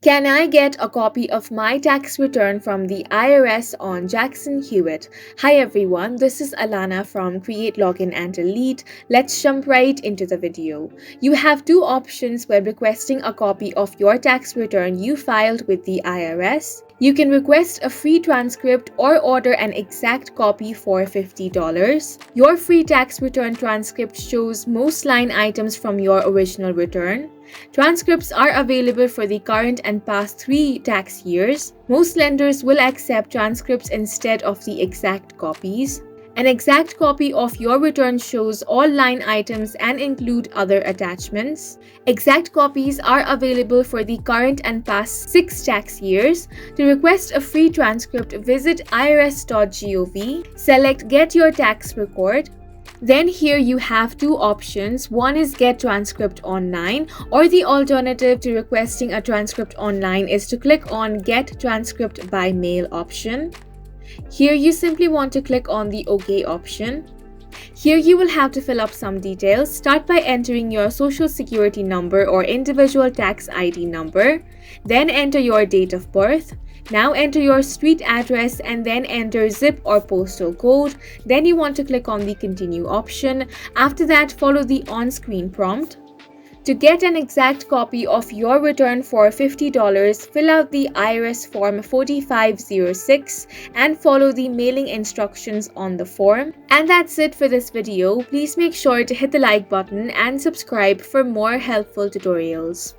Can I get a copy of my tax return from the IRS on Jackson Hewitt? Hi everyone, this is Alana from Create Login and Delete. Let's jump right into the video. You have two options when requesting a copy of your tax return you filed with the IRS. You can request a free transcript or order an exact copy for $50. Your free tax return transcript shows most line items from your original return. Transcripts are available for the current and past 3 tax years. Most lenders will accept transcripts instead of the exact copies. An exact copy of your return shows all line items and include other attachments. Exact copies are available for the current and past 6 tax years. To request a free transcript, visit irs.gov, select Get Your Tax Record. Then here you have two options. One is Get Transcript Online, or the alternative to requesting a transcript online is to click on Get Transcript by Mail option. Here you simply want to click on the OK option. Here you will have to fill up some details. Start by entering your social security number or individual tax ID number. Then enter your date of birth. Now enter your street address and then enter zip or postal code. Then you want to click on the Continue option. After that, follow the on-screen prompt. To get an exact copy of your return for $50, fill out the IRS Form 4506 and follow the mailing instructions on the form. And that's it for this video. Please make sure to hit the like button and subscribe for more helpful tutorials.